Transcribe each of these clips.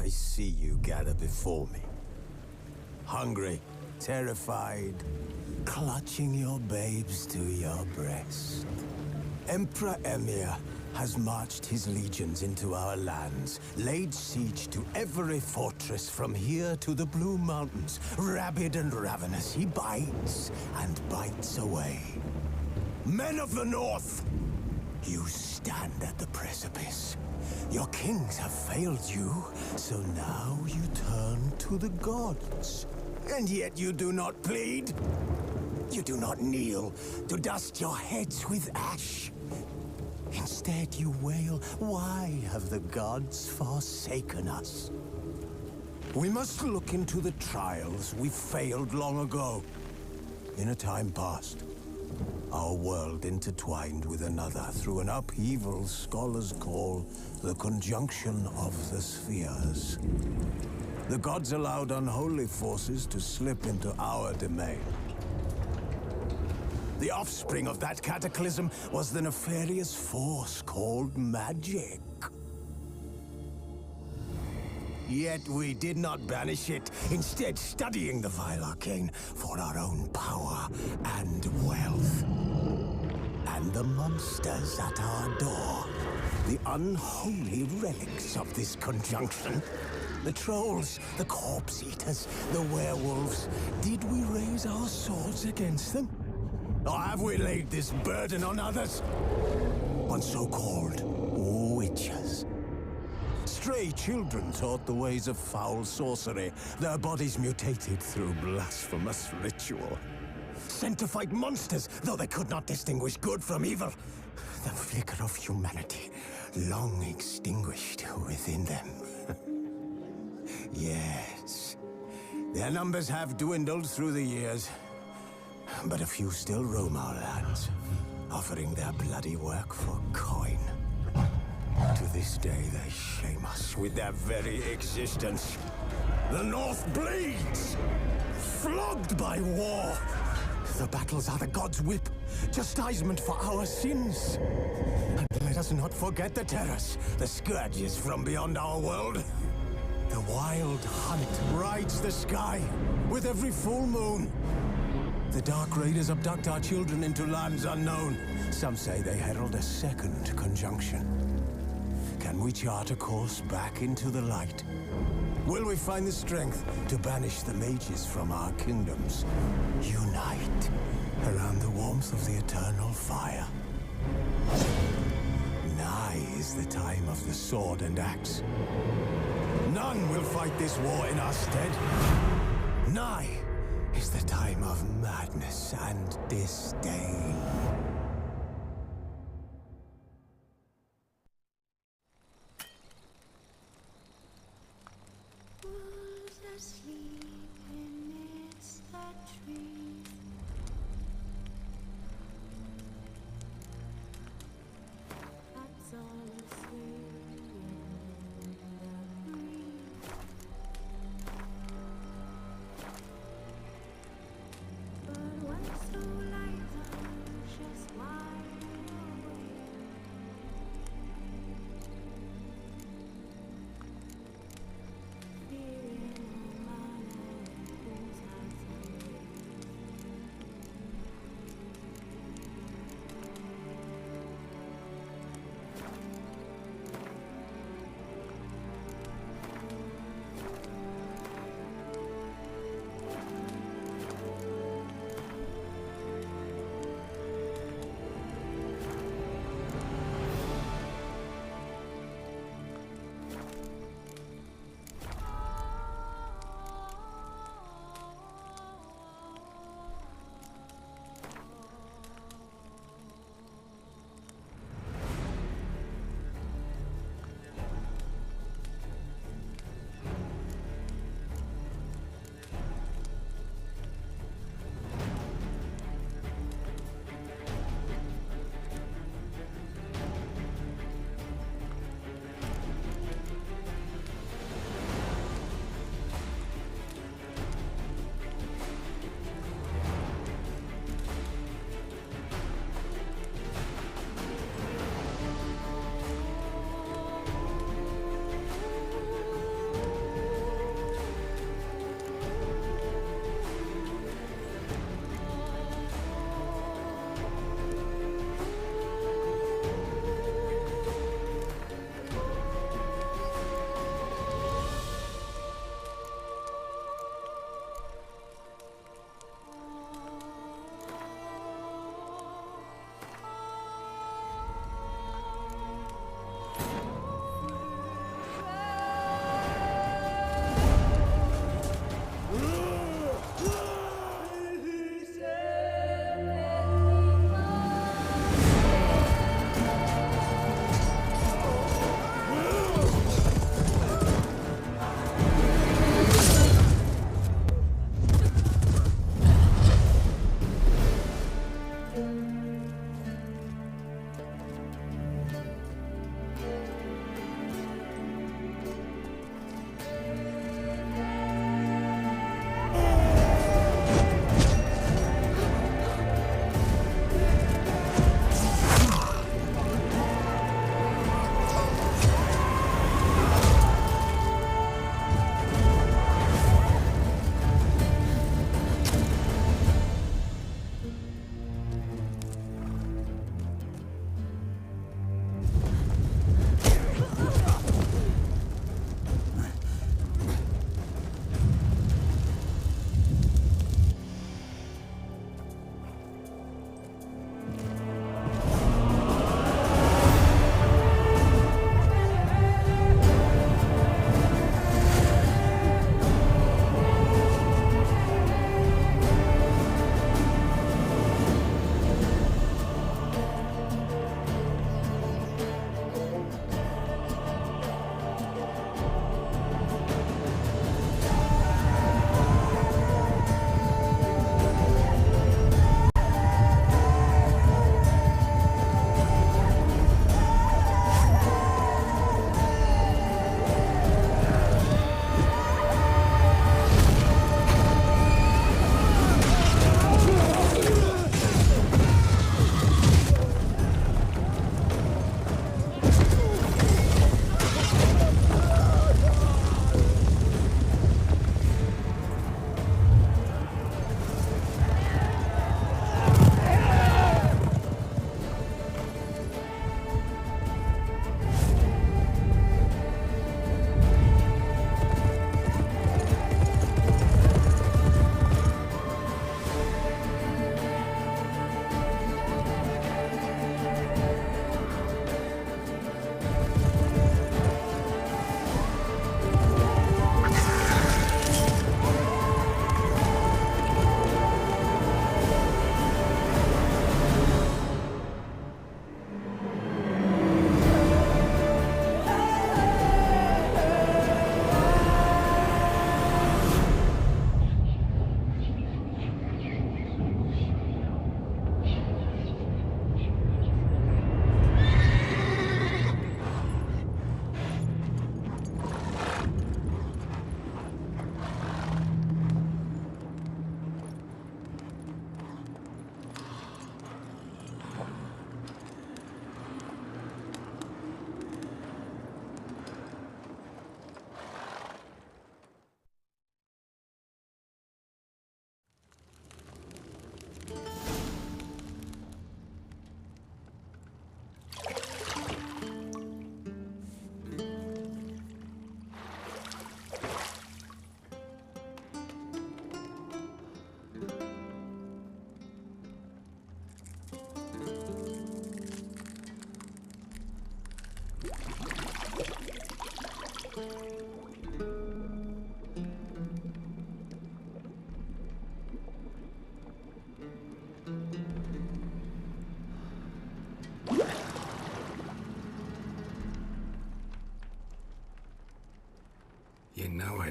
I see you gather before me. Hungry, terrified, clutching your babes to your breast. Emperor Emir has marched his legions into our lands, laid siege to every fortress from here to the Blue Mountains. Rabid and ravenous, he bites and bites away. Men of the North, you stand at the precipice. Your kings have failed you, so now you turn to the gods. And yet you do not plead. You do not kneel to dust your heads with ash. Instead you wail, why have the gods forsaken us? We must look into the trials we failed long ago. In a time past, our world intertwined with another through an upheaval scholars call the conjunction of the spheres. The gods allowed unholy forces to slip into our domain. The offspring of that cataclysm was the nefarious force called magic. Yet we did not banish it, instead studying the vile arcane for our own power and wealth. And the monsters at our door, the unholy relics of this conjunction. The trolls, the corpse eaters, the werewolves. Did we raise our swords against them? Or have we laid this burden on others? On so-called witches. Stray children taught the ways of foul sorcery, their bodies mutated through blasphemous ritual. Sent to fight monsters, though they could not distinguish good from evil. The flicker of humanity, long extinguished within them. Yes, their numbers have dwindled through the years. But a few still roam our lands, offering their bloody work for coin. To this day, they shame us with their very existence. The North bleeds, flogged by war. The battles are the gods' whip, chastisement for our sins. And let us not forget the terrors, the scourges from beyond our world. The wild hunt rides the sky with every full moon. The Dark Raiders abduct our children into lands unknown. Some say they herald a second conjunction. Can we chart a course back into the light? Will we find the strength to banish the mages from our kingdoms? Unite around the warmth of the eternal fire. Nigh is the time of the sword and axe. None will fight this war in our stead. Nigh is the time of madness and disdain. Who's asleep amidst the trees? That's all swaying in the breeze. But what's so light on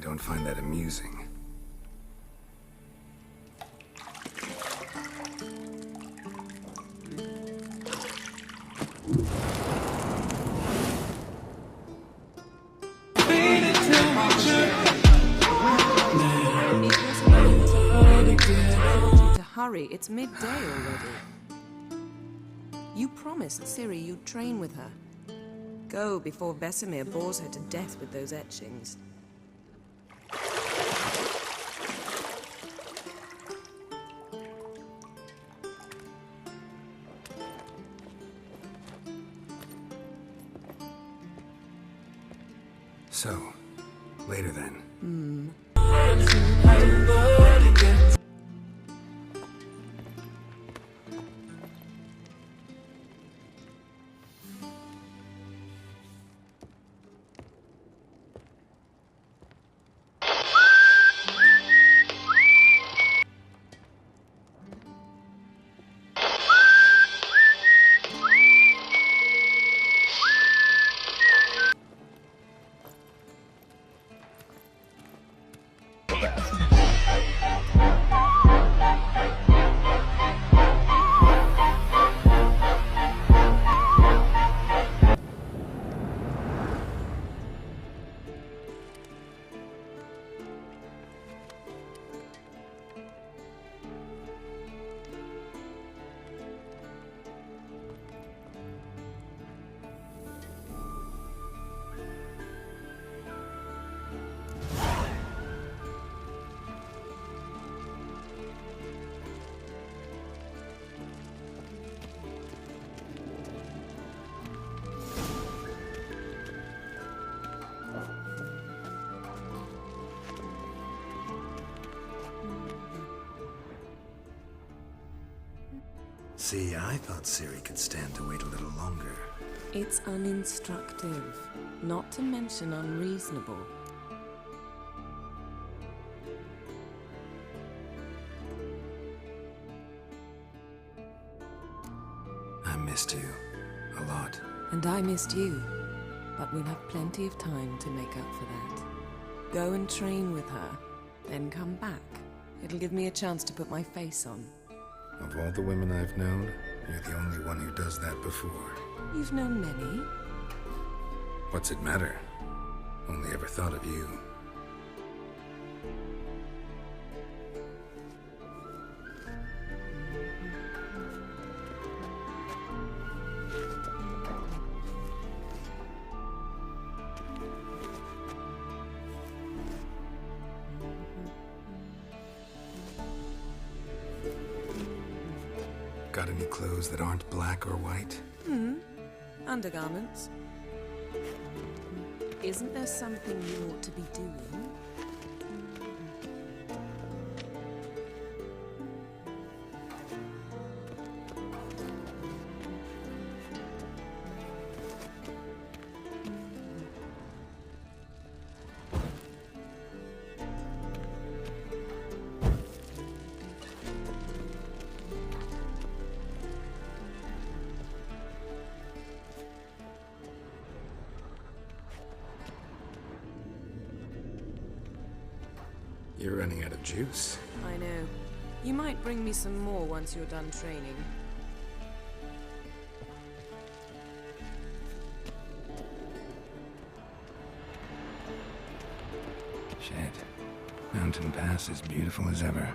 don't find that amusing. To hurry, it's midday already. You promised Ciri you'd train with her. Go before Vesemir bores her to death with those etchings. So, later then. See, I thought Ciri could stand to wait a little longer. It's uninstructive, not to mention unreasonable. I missed you. A lot. And I missed you. But we'll have plenty of time to make up for that. Go and train with her, then come back. It'll give me a chance to put my face on. Of all the women I've known, you're the only one who does that before. You've known many. What's it matter? Only ever thought of you. Got any clothes that aren't black or white? Undergarments. Isn't there something you ought to be doing? You're running out of juice. I know. You might bring me some more once you're done training. Shit. Mountain Pass is beautiful as ever.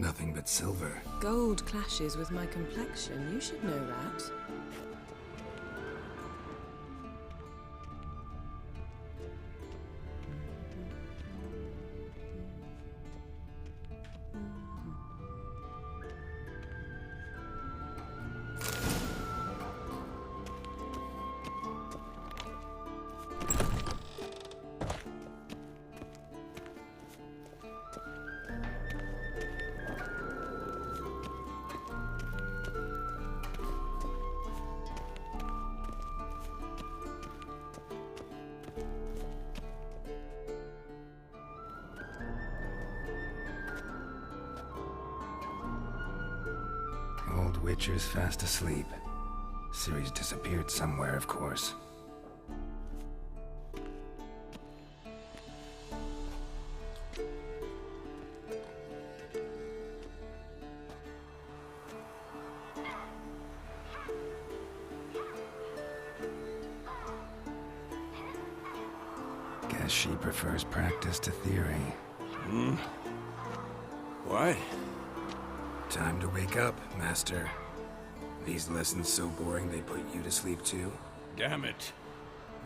Nothing but silver. Gold clashes with my complexion. You should know that. Witcher's fast asleep. Ciri's disappeared somewhere, of course. Guess she prefers practice to theory. What? Time to wake up, Master. These lessons so boring they put you to sleep too? Damn it.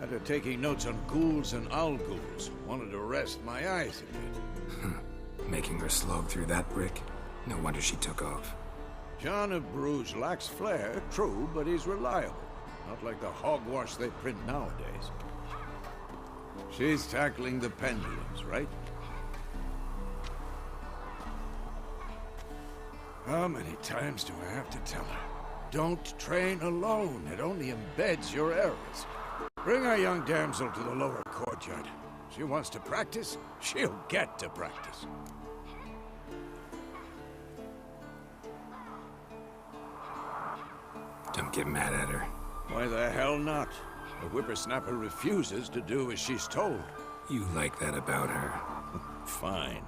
After taking notes on ghouls and owl ghouls, wanted to rest my eyes a bit. Making her slog through that brick? No wonder she took off. John of Bruges lacks flair, true, but he's reliable. Not like the hogwash they print nowadays. She's tackling the pendulums, right? How many times do I have to tell her? Don't train alone. It only embeds your errors. Bring our young damsel to the lower courtyard. She wants to practice, she'll get to practice. Don't get mad at her. Why the hell not? The whippersnapper refuses to do as she's told. You like that about her. Fine.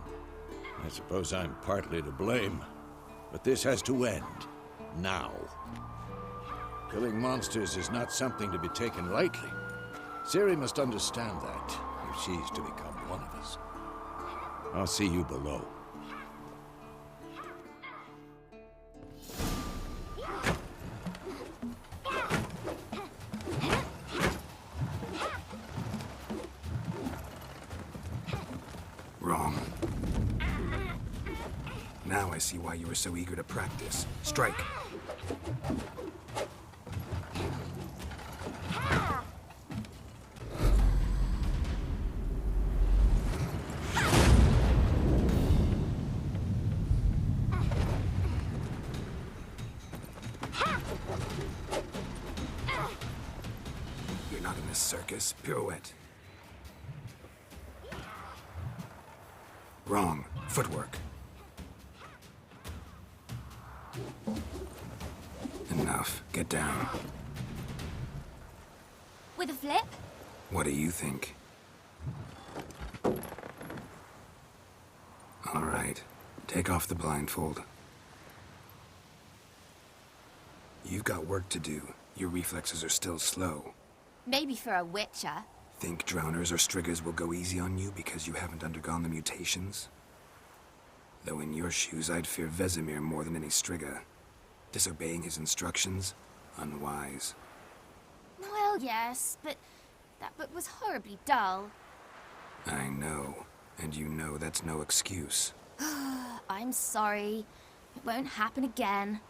I suppose I'm partly to blame. But this has to end. Now. Killing monsters is not something to be taken lightly. Ciri must understand that, if she's to become one of us. I'll see you below. Wrong. Now I see why you were so eager to practice. Strike. You're not in this circus. Pirouette. Wrong. Footwork. Enough. Get down. With a flip? What do you think? All right. Take off the blindfold. You've got work to do. Your reflexes are still slow. Maybe for a witcher. Think drowners or striggers will go easy on you because you haven't undergone the mutations? Though in your shoes, I'd fear Vesemir more than any strigger. Disobeying his instructions? Unwise. Well, yes, but that book was horribly dull. I know. And you know that's no excuse. I'm sorry. It won't happen again.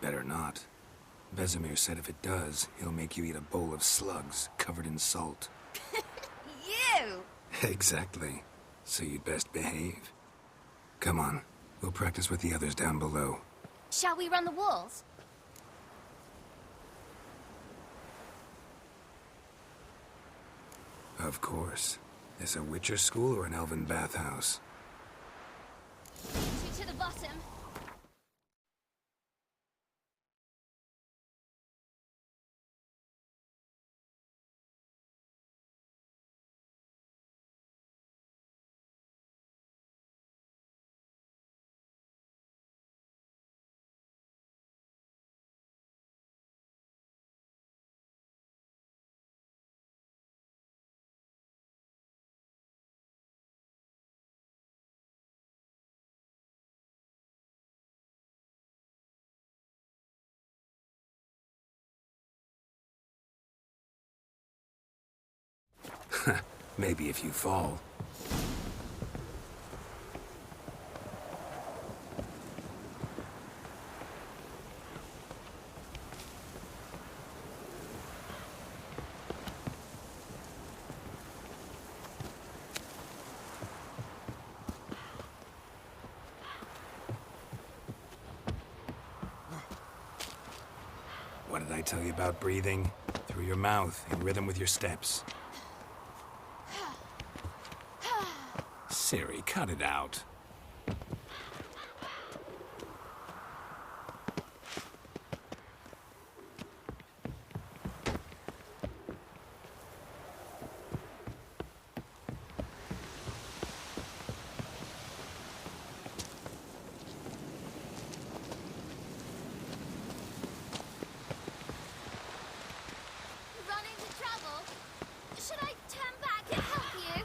Better not. Vesemir said if it does, he'll make you eat a bowl of slugs covered in salt. You! Exactly. So you'd best behave. Come on. We'll practice with the others down below. Shall we run the walls? Of course. Is a Witcher school or an elven bathhouse? To the bottom. Maybe if you fall. What did I tell you about breathing? Through your mouth, in rhythm with your steps. Ciri, cut it out. Run into trouble? Should I turn back and help you?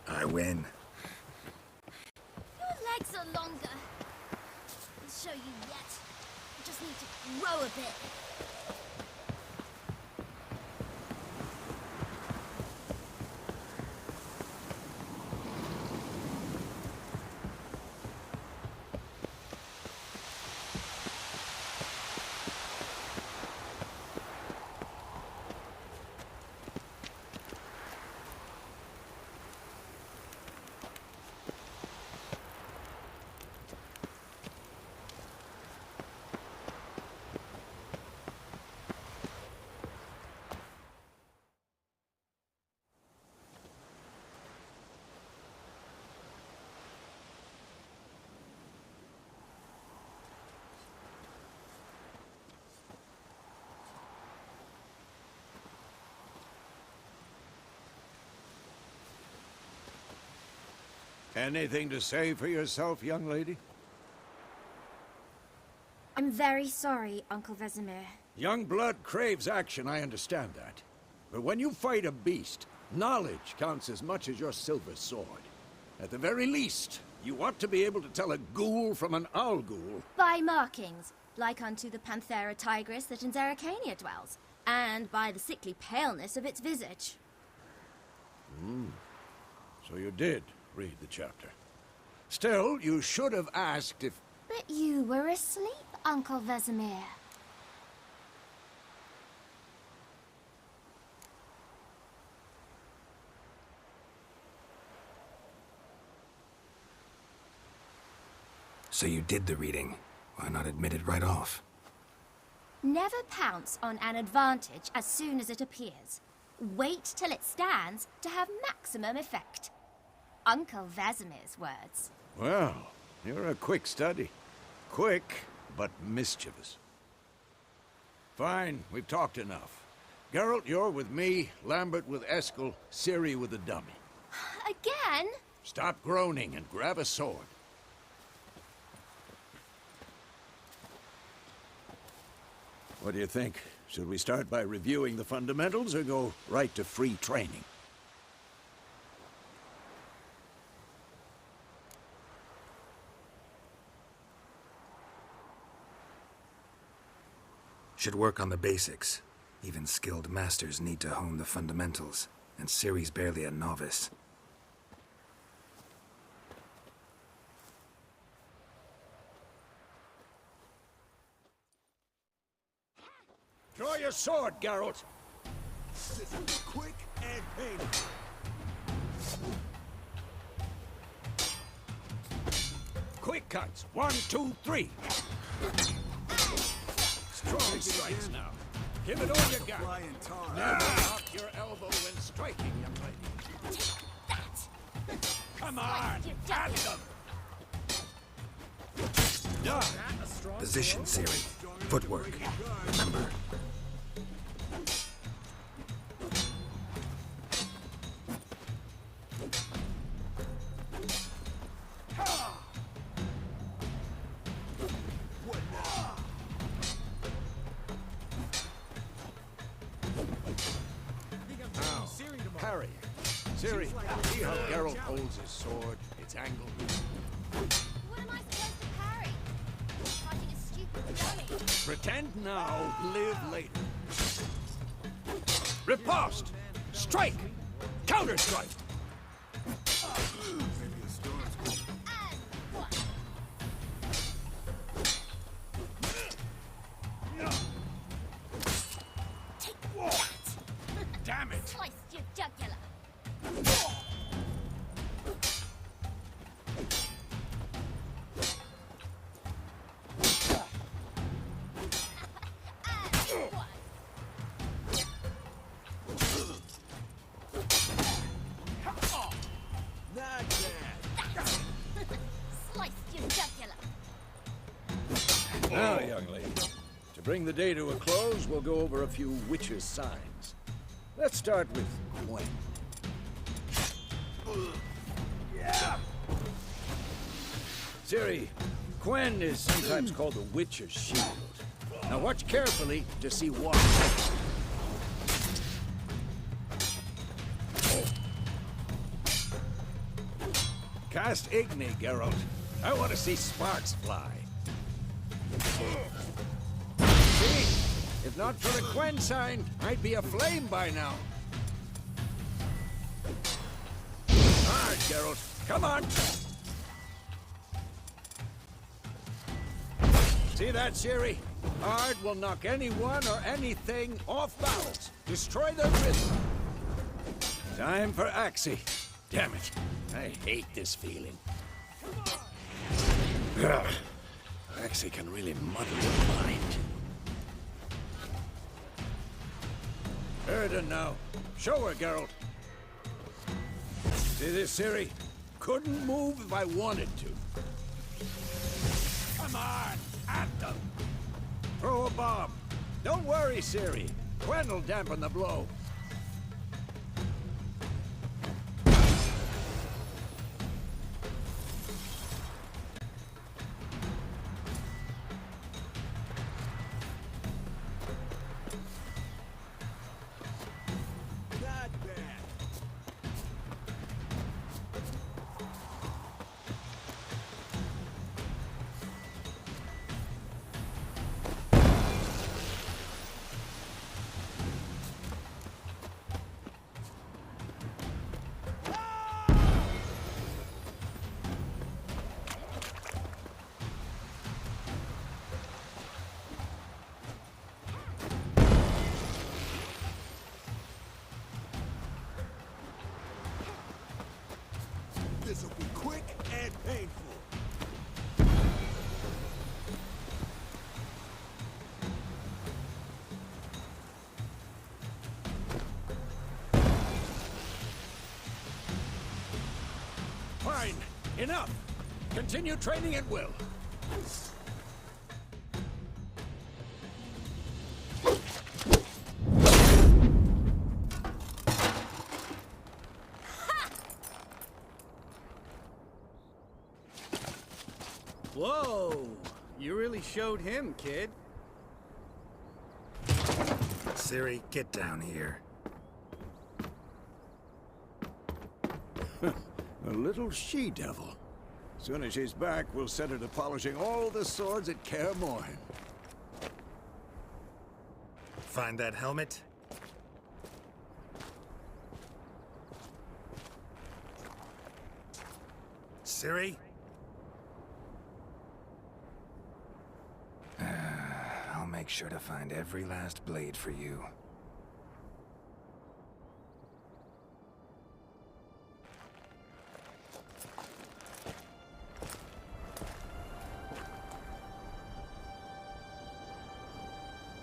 I win. Your legs are longer. I'll show you yet. I just need to grow a bit. Anything to say for yourself, young lady? I'm very sorry, Uncle Vesemir. Young blood craves action, I understand that. But when you fight a beast, knowledge counts as much as your silver sword. At the very least, you ought to be able to tell a ghoul from an owl ghoul. By markings, like unto the Panthera tigris that in Zerrikania dwells, and by the sickly paleness of its visage. So you did read the chapter. Still, you should have asked if... But you were asleep, Uncle Vesemir. So you did the reading. Why not admit it right off? Never pounce on an advantage as soon as it appears. Wait till it stands to have maximum effect. Uncle Vesemir's words. Well, you're a quick study. Quick, but mischievous. Fine, we've talked enough. Geralt, you're with me, Lambert with Eskel, Ciri with the dummy. Again? Stop groaning and grab a sword. What do you think? Should we start by reviewing the fundamentals or go right to free training? Should work on the basics. Even skilled masters need to hone the fundamentals, and Ciri's barely a novice. Draw your sword, Geralt! This will be quick and painful. Quick cuts! 1, 2, 3! Strong strikes now. Give it all you got. Flying tar. Never knock your elbow when striking, young lady. That! Come on! You At just- them! Done! Position, Ciri. Footwork. Remember. Now, parry. Ciri, see how Geralt holds his sword, its angle? What am I supposed to parry? Fighting a stupid dummy. Pretend now, live later. Riposte! Strike! Counter-strike! And what? Take that! Damn it! Sliced your jugular. And what? Now, young lady, to bring the day to a close, we'll go over a few witches' signs. Let's start with Gwen. Ciri, Gwen is sometimes called the Witch's Shield. Now watch carefully to see why. Cast Igni, Geralt. I want to see sparks fly. See? If not for the Gwen sign, I'd be aflame by now. Hard, Geralt. Come on! See that, Ciri? Hard will knock anyone or anything off balance. Destroy their rhythm. Time for Axii. Damn it. I hate this feeling. Ugh. Axii can really muddle your mind. Erden now. Show her, Geralt. See this, Ciri? Couldn't move if I wanted to. Come on, at them. Throw a bomb. Don't worry, Ciri. Gwen will dampen the blow. This'll be quick and painful. Fine. Enough. Continue training at will. Whoa! You really showed him, kid. Ciri, get down here. A little she-devil. Soon as she's back, we'll set her to polishing all the swords at Kaer Morhen. Find that helmet? Ciri? I'll make sure to find every last blade for you.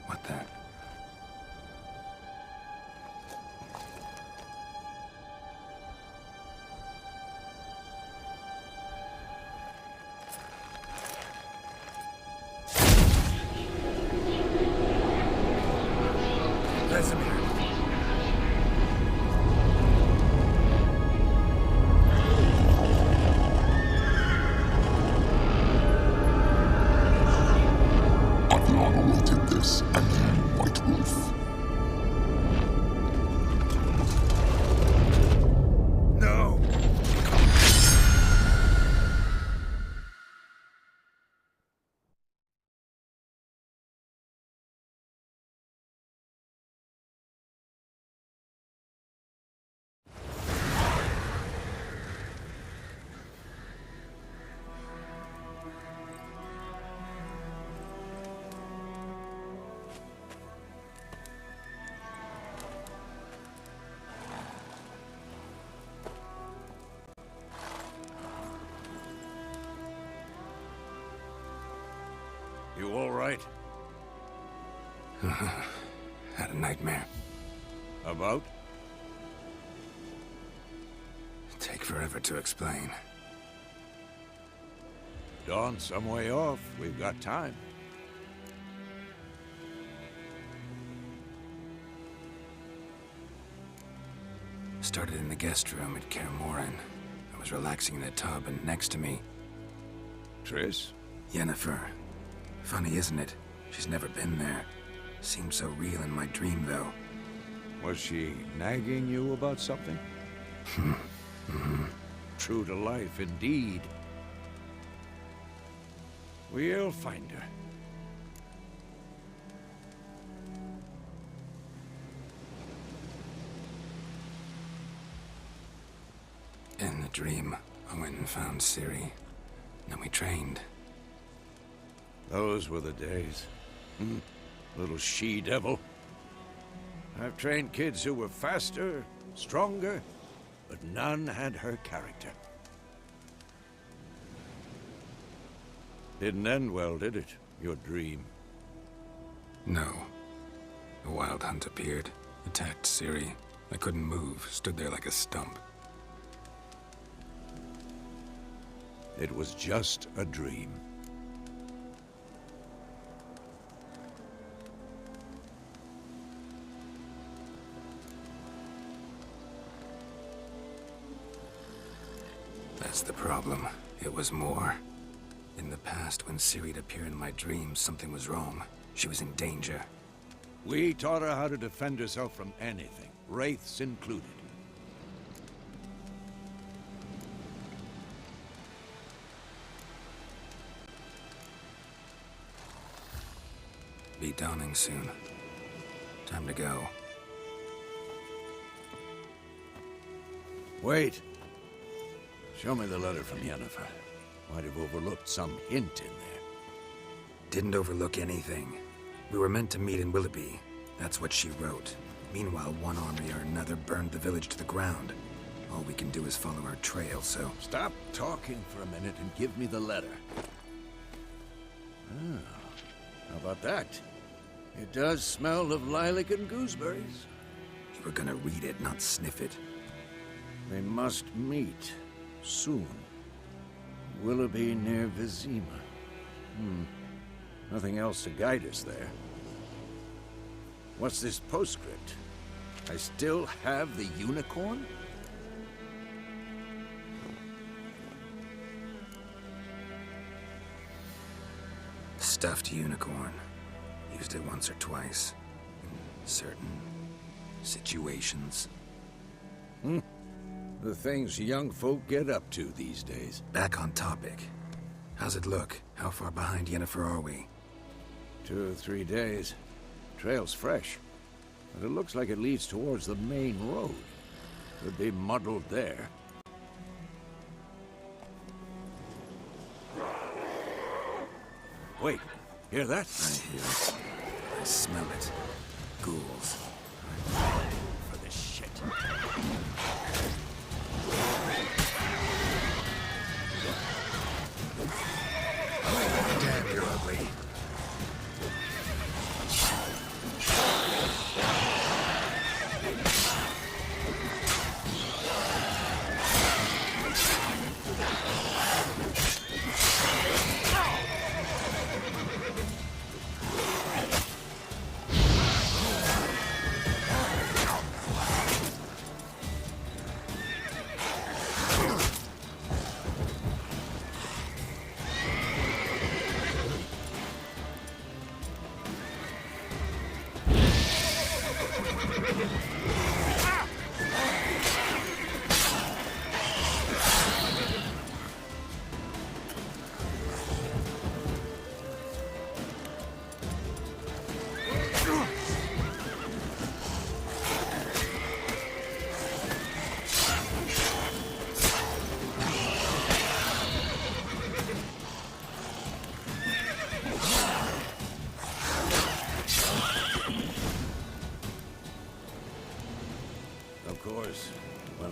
What the? Vesemir. I've long awaited this, and you, White Wolf. No! You all right? Had a nightmare. About? Take forever to explain. Dawn's some way off. We've got time. started in the guest room at Kaer Morhen. I was relaxing in a tub, and next to me, Triss? Yennefer. Funny, isn't it? She's never been there. Seemed so real in my dream, though. Was she nagging you about something? True to life, indeed. We'll find her. In the dream, I went and found Ciri. Then we trained. Those were the days. Little she-devil. I've trained kids who were faster, stronger, but none had her character. Didn't end well, did it? Your dream? No. A wild hunt appeared, attacked Ciri. I couldn't move, stood there like a stump. It was just a dream. That's the problem. It was more. In the past, when Ciri'd appear in my dreams, something was wrong. She was in danger. We taught her how to defend herself from anything, wraiths included. Be dawning soon. Time to go. Wait. Show me the letter from Yennefer. Might have overlooked some hint in there. Didn't overlook anything. We were meant to meet in Willoughby. That's what she wrote. Meanwhile, one army or another burned the village to the ground. All we can do is follow her trail, so... Stop talking for a minute and give me the letter. How about that? It does smell of lilac and gooseberries. You were gonna read it, not sniff it. They must meet. Soon. Willoughby near Vizima. Nothing else to guide us there. What's this postscript? I still have the unicorn? Stuffed unicorn. Used it once or twice. In certain situations. The things young folk get up to these days. Back on topic. How's it look? How far behind Yennefer are we? 2 or 3 days. Trail's fresh. But it looks like it leads towards the main road. Could be muddled there. Wait, hear that? I hear it. I smell it. Ghouls. For this shit. Damn, you're ugly.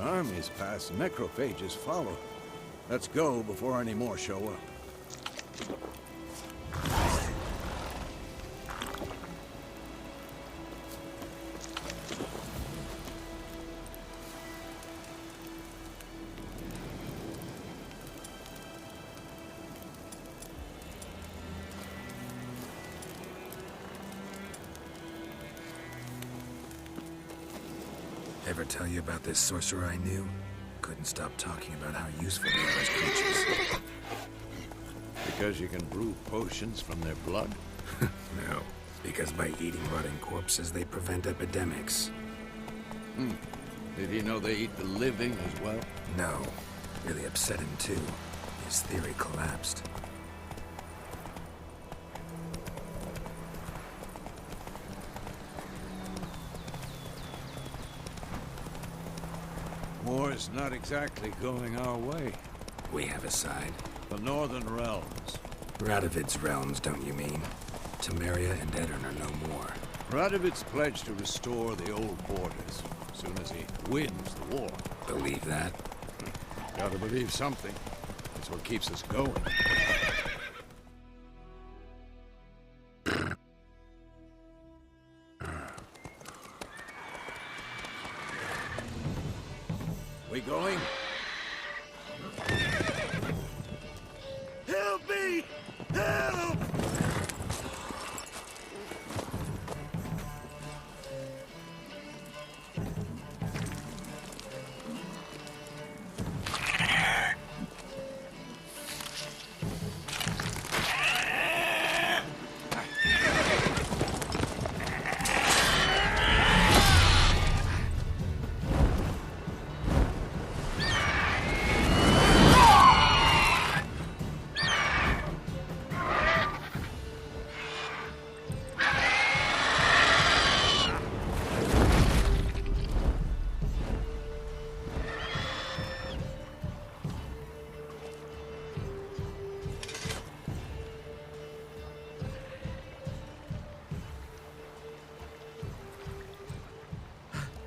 Armies pass, necrophages follow. Let's go before any more show up. Ever tell you about this sorcerer I knew? Couldn't stop talking about how useful they are as creatures. Because you can brew potions from their blood? No, because by eating rotting corpses, they prevent epidemics. Did he know they eat the living as well? No, really upset him too. His theory collapsed. War's not exactly going our way. We have a side. The Northern Realms. Radovid's realms, don't you mean? Temeria and Edirn are no more. Radovid's pledged to restore the old borders as soon as he wins the war. Believe that? Gotta believe something. It's what keeps us going. We going? Help me! Help!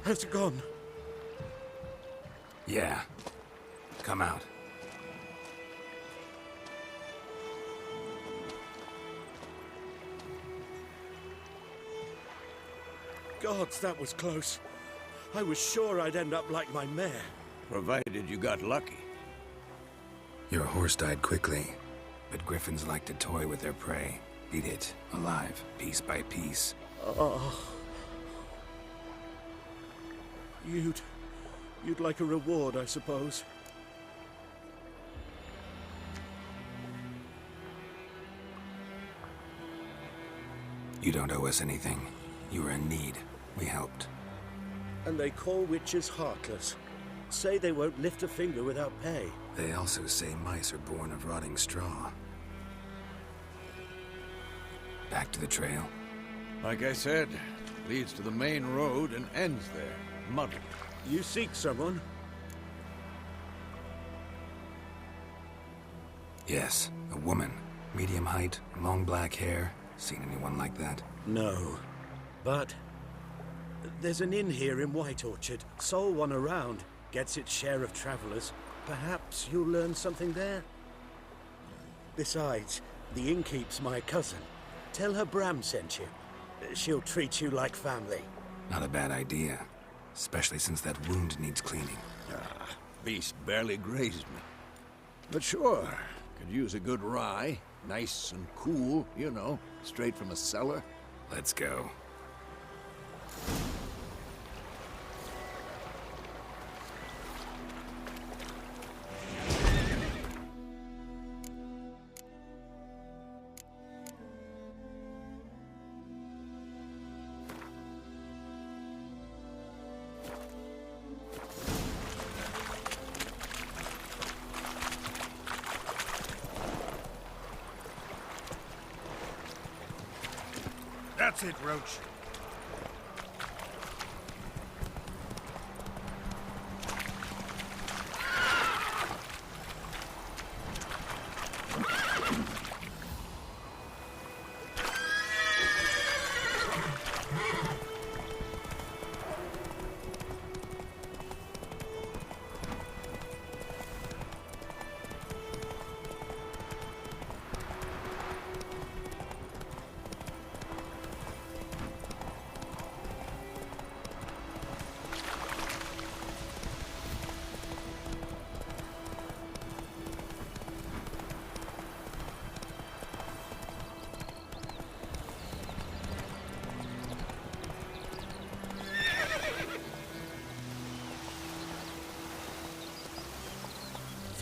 Has it gone? Yeah. Come out. Gods, that was close. I was sure I'd end up like my mare. Provided you got lucky. Your horse died quickly, but griffins like to toy with their prey. Eat it, alive, piece by piece. Oh. You'd like a reward, I suppose. You don't owe us anything. You were in need. We helped. And they call witches heartless. Say they won't lift a finger without pay. They also say mice are born of rotting straw. Back to the trail. Like I said, leads to the main road and ends there. Muddled. You seek someone? Yes, a woman. Medium height, long black hair. Seen anyone like that? No. But there's an inn here in White Orchard. Sole one around. Gets its share of travelers. Perhaps you'll learn something there? Besides, the innkeep's my cousin. Tell her Bram sent you. She'll treat you like family. Not a bad idea. Especially since that wound needs cleaning. Beast barely grazed me. But sure, could use a good rye. Nice and cool, you know, straight from a cellar. Let's go. That's it, Roach.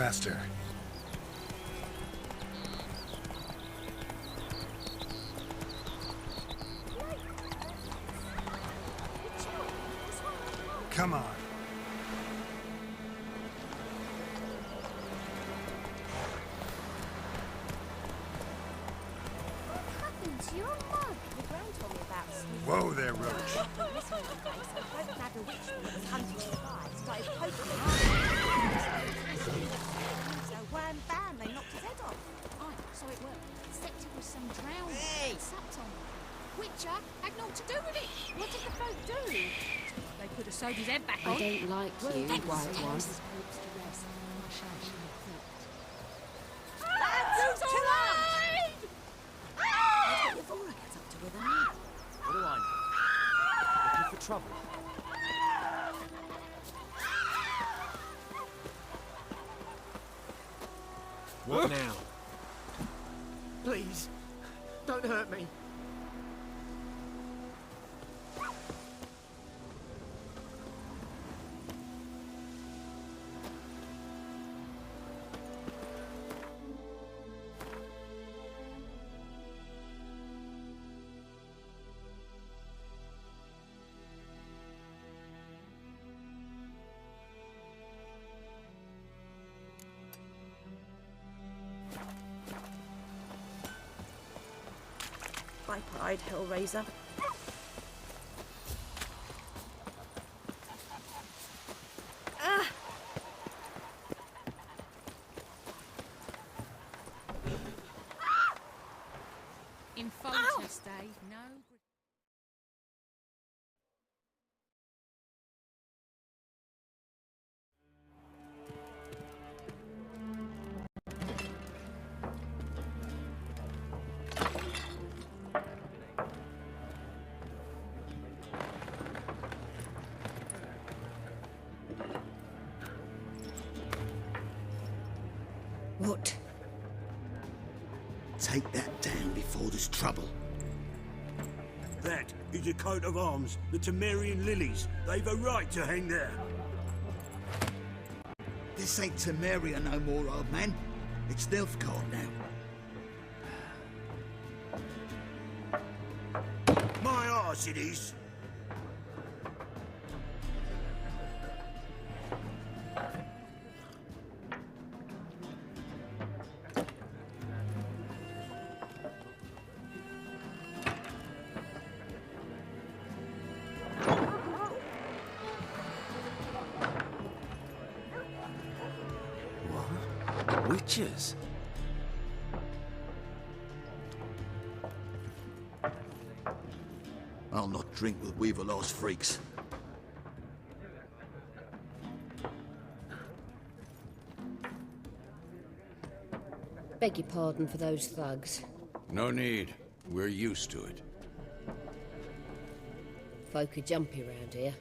faster. Come on. Happened to your mug? The Gran told me about Sweet. Whoa there, Roach. So wham bam, they knocked his head off. Aye, so it worked. Except it was some drowning. Hey! Sapped on. Witcher had naught to do with it. What did the folk do? They could have sewed his head back on. I don't like you, White One. That's too late! That's what Yvonne gets up to with her now. What do I know? Looking for trouble. What now? Please, don't hurt me. Pipe-eyed Hellraiser. In Foltest Day, no... What? Take that down before there's trouble. That is a coat of arms, the Temerian lilies. They've a right to hang there. This ain't Temeria no more, old man. It's Nilfgaard now. My arse it is. Witches? I'll not drink with Weaverlaw's freaks. Beg your pardon for those thugs. No need. We're used to it. Folk are jumpy round here.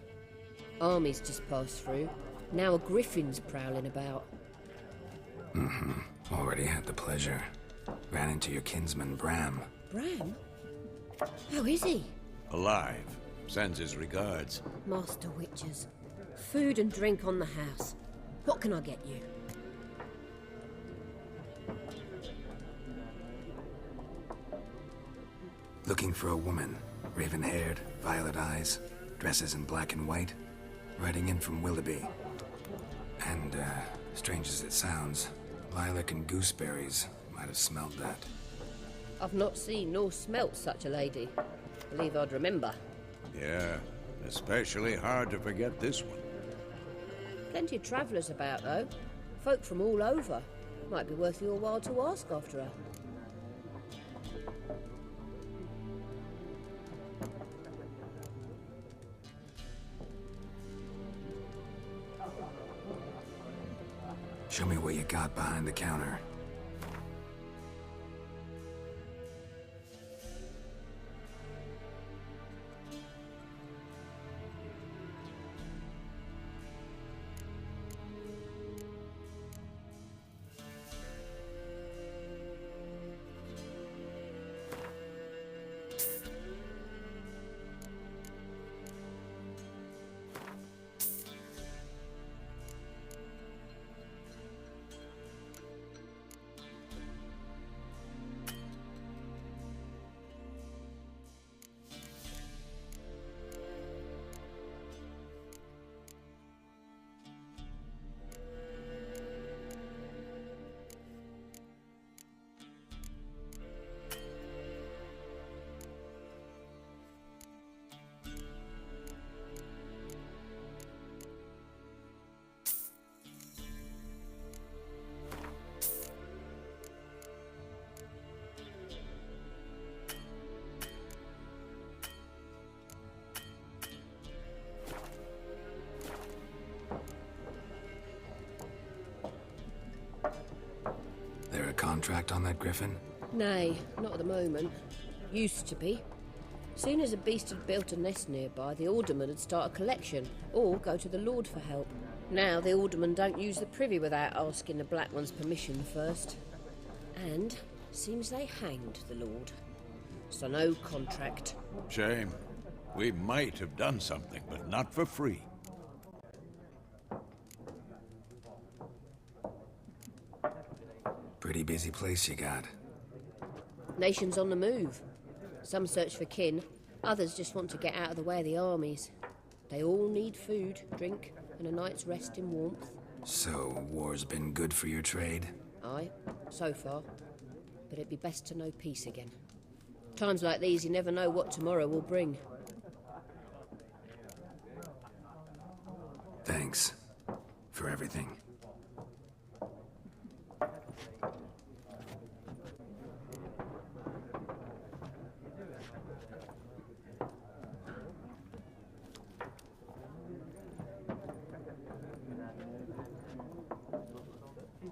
Armies just passed through. Now a griffin's prowling about. Already had the pleasure. Ran into your kinsman, Bram. Bram? How is he? Alive. Sends his regards. Master Witchers. Food and drink on the house. What can I get you? Looking for a woman. Raven-haired, violet eyes, dresses in black and white. Riding in from Willoughby. And, strange as it sounds, lilac and gooseberries might have smelled that. I've not seen nor smelt such a lady. Believe I'd remember. Yeah, especially hard to forget this one. Plenty of travellers about, though. Folk from all over. Might be worth your while to ask after her. Show me what you got behind the counter. contract on that griffin? Nay, not at the moment. Used to be. Soon as a beast had built a nest nearby, the alderman would start a collection, or go to the Lord for help. Now the aldermen don't use the privy without asking the Black One's permission first. And seems they hanged the Lord. So no contract. Shame. We might have done something, but not for free. Pretty busy place you got. Nations on the move. Some search for kin, others just want to get out of the way of the armies. They all need food, drink, and a night's rest in warmth. So, war's been good for your trade? Aye, so far. But it'd be best to know peace again. Times like these, you never know what tomorrow will bring. Thanks for everything.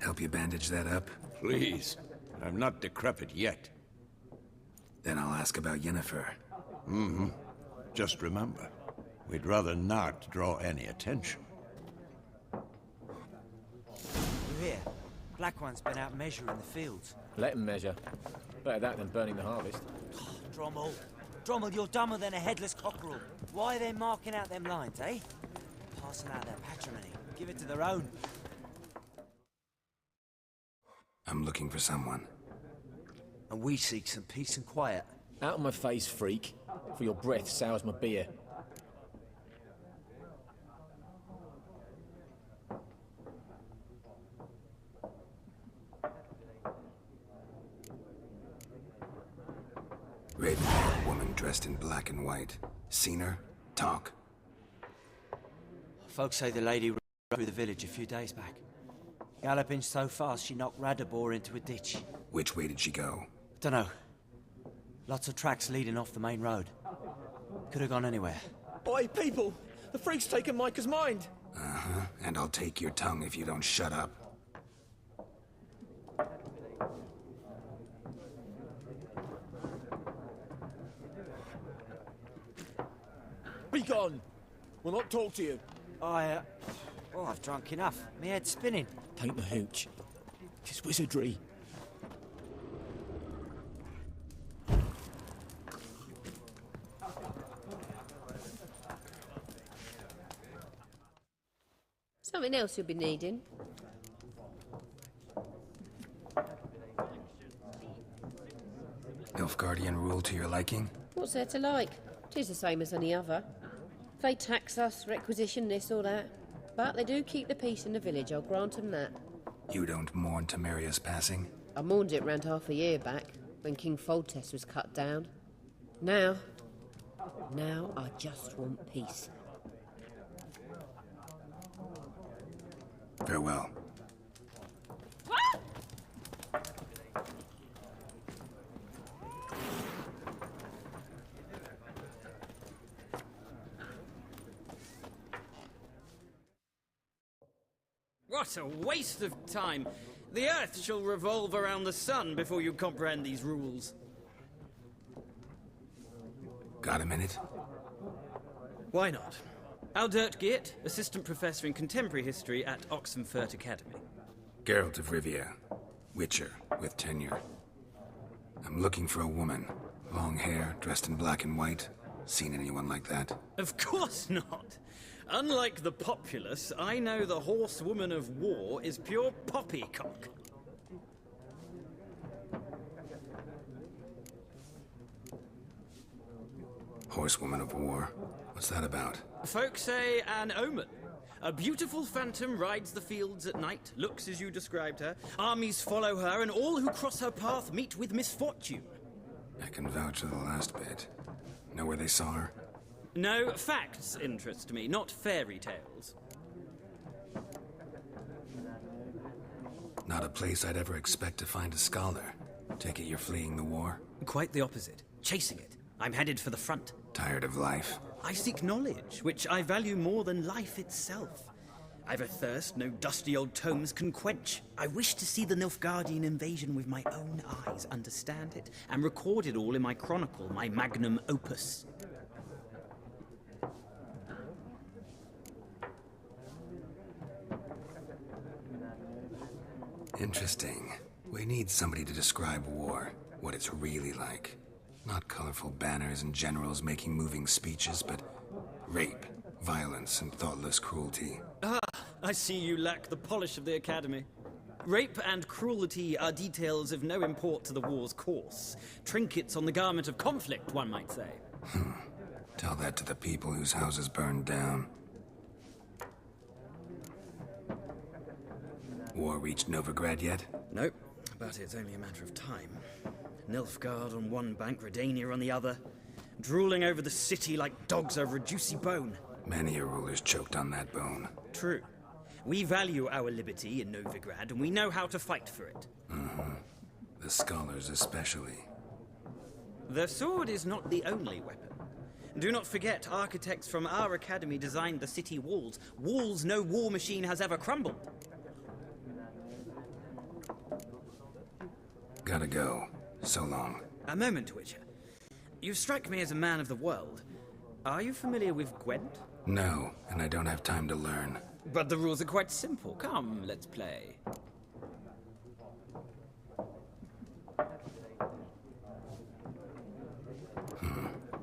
Help you bandage that up? Please. I'm not decrepit yet. Then I'll ask about Yennefer. Mm-hmm. Just remember, we'd rather not draw any attention. You hear? Black One's been out measuring the fields. Let him measure. Better that than burning the harvest. Drommel. Drommel, you're dumber than a headless cockerel. Why are they marking out them lines, eh? Passing out their patrimony. Give it to their own. I'm looking for someone. And we seek some peace and quiet. Out of my face, freak. For your breath sours my beer. Raven-haired woman dressed in black and white. Seen her? Talk. Folks say the lady ran through the village a few days back. Galloping so fast she knocked Radabor into a ditch. Which way did she go? Dunno. Lots of tracks leading off the main road. Could have gone anywhere. Oi, people! The freak's taken Micah's mind! Uh-huh. And I'll take your tongue if you don't shut up. Be gone! We'll not talk to you. I've drunk enough. My head's spinning. Tain't the hooch. It's wizardry. Something else you'll be needing. Nilfgaardian rule to your liking? What's there to like? 'Tis the same as any other. They tax us, requisition this or that. But they do keep the peace in the village, I'll grant them that. You don't mourn Temeria's passing? I mourned it round half a year back, when King Foltest was cut down. Now I just want peace. Farewell. What a waste of time! The Earth shall revolve around the sun before you comprehend these rules. Got a minute? Why not? Aldert Geert, Assistant Professor in Contemporary History at Oxenfurt Academy. Geralt of Rivia. Witcher, with tenure. I'm looking for a woman. Long hair, dressed in black and white. Seen anyone like that? Of course not! Unlike the populace, I know the horsewoman of war is pure poppycock. Horsewoman of war? What's that about? Folk say an omen. A beautiful phantom rides the fields at night, looks as you described her. Armies follow her, and all who cross her path meet with misfortune. I can vouch for the last bit. Know where they saw her? No, facts interest me, not fairy tales. Not a place I'd ever expect to find a scholar. Take it you're fleeing the war? Quite the opposite. Chasing it. I'm headed for the front. Tired of life? I seek knowledge, which I value more than life itself. I've a thirst no dusty old tomes can quench. I wish to see the Nilfgaardian invasion with my own eyes, understand it, and record it all in my chronicle, my magnum opus. Interesting. We need somebody to describe war, what it's really like. Not colorful banners and generals making moving speeches, but rape, violence, and thoughtless cruelty. Ah, I see you lack the polish of the Academy. Rape and cruelty are details of no import to the war's course. Trinkets on the garment of conflict, one might say. Tell that to the people whose houses burned down. War reached Novigrad yet? Nope, but it's only a matter of time. Nilfgaard on one bank, Redania on the other, drooling over the city like dogs over a juicy bone. Many a ruler's choked on that bone. True. We value our liberty in Novigrad, and we know how to fight for it. The scholars especially. The sword is not the only weapon. Do not forget, architects from our academy designed the city walls. Walls no war machine has ever crumbled. Gotta go. So long. A moment, Witcher. You strike me as a man of the world. Are you familiar with Gwent? No, and I don't have time to learn. But the rules are quite simple. Come, let's play.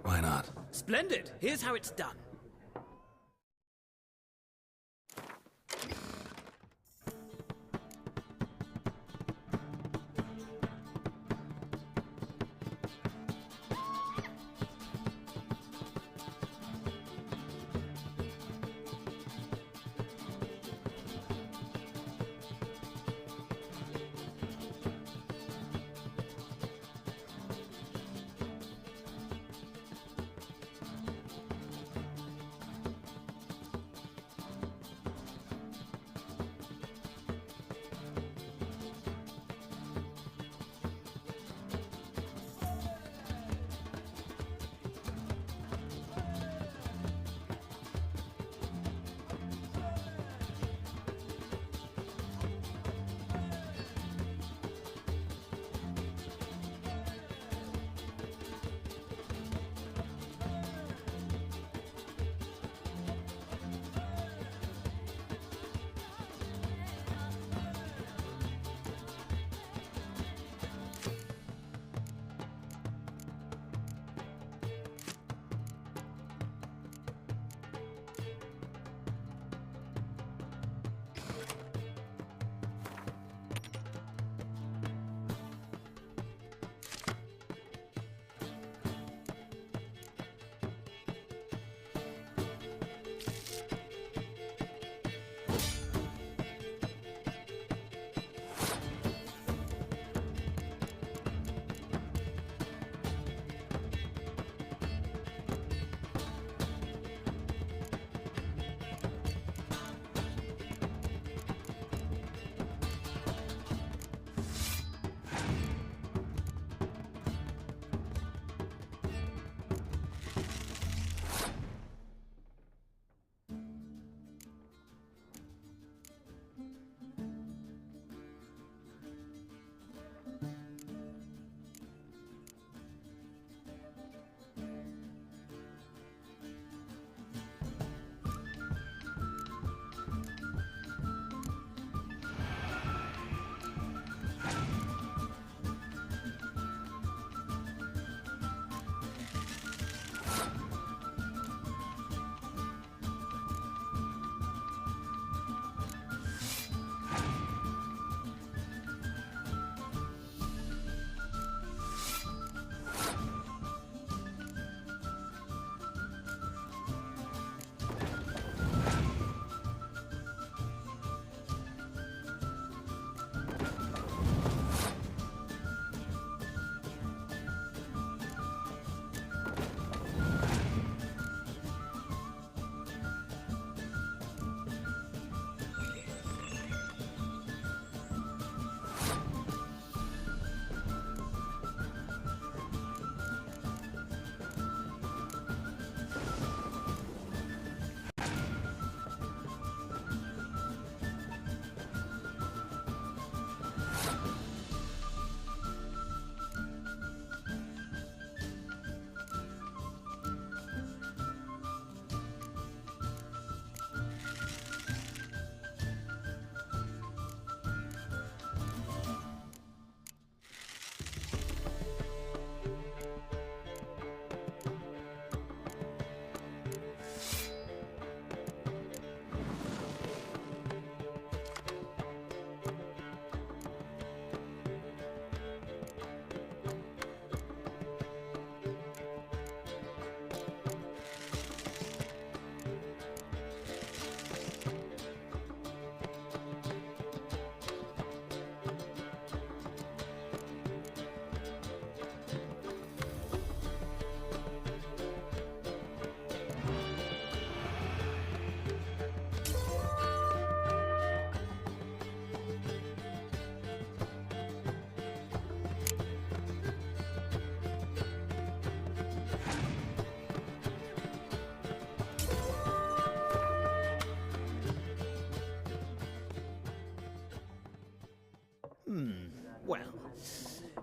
Why not? Splendid! Here's how it's done.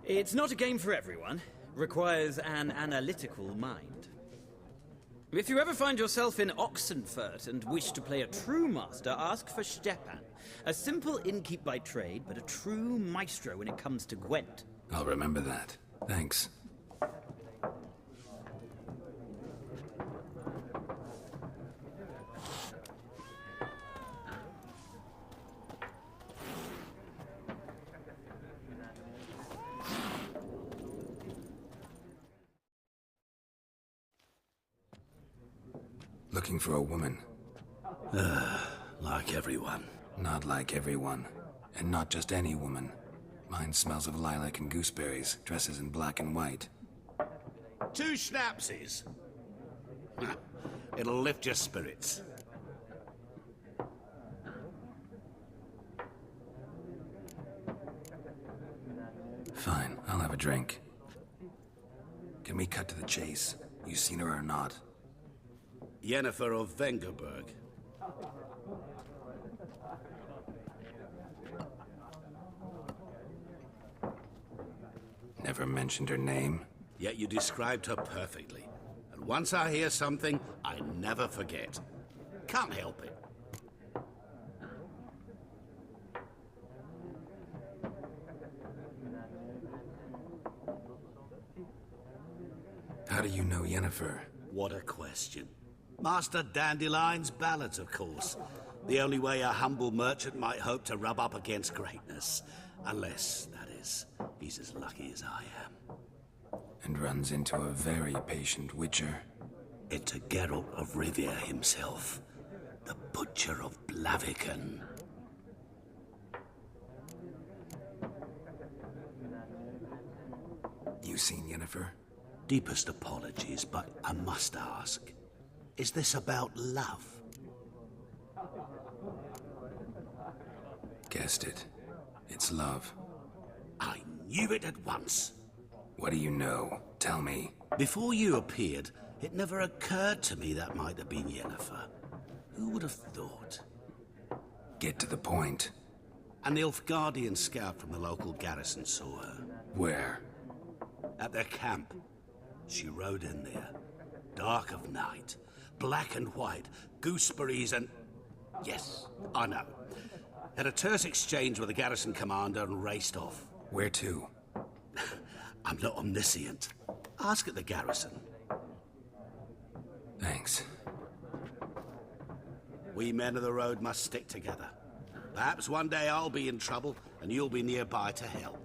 It's not a game for everyone. Requires an analytical mind. If you ever find yourself in Oxenfurt and wish to play a true master, ask for Stepan. A simple innkeep by trade, but a true maestro when it comes to Gwent. I'll remember that. Thanks. Looking for a woman. Like everyone. Not like everyone. And not just any woman. Mine smells of lilac and gooseberries, dresses in black and white. 2 schnapsies. It'll lift your spirits. Fine, I'll have a drink. Can we cut to the chase? You seen her or not? Yennefer of Vengerberg. Never mentioned her name. Yet you described her perfectly. And once I hear something, I never forget. Can't help it. How do you know Yennefer? What a question. Master Dandelion's ballads, of course. The only way a humble merchant might hope to rub up against greatness. Unless, that is, he's as lucky as I am. And runs into a very patient witcher. Into Geralt of Rivia himself. The Butcher of Blaviken. You seen Yennefer? Deepest apologies, but I must ask. Is this about love? Guessed it. It's love. I knew it at once. What do you know? Tell me. Before you appeared, it never occurred to me that might have been Yennefer. Who would have thought? Get to the point. A Nilfgaardian scout from the local garrison saw her. Where? At their camp. She rode in there. Dark of night. Black and white. Gooseberries and... Yes, I know. Had a terse exchange with the garrison commander and raced off. Where to? I'm not omniscient. Ask at the garrison. Thanks. We men of the road must stick together. Perhaps one day I'll be in trouble and you'll be nearby to help.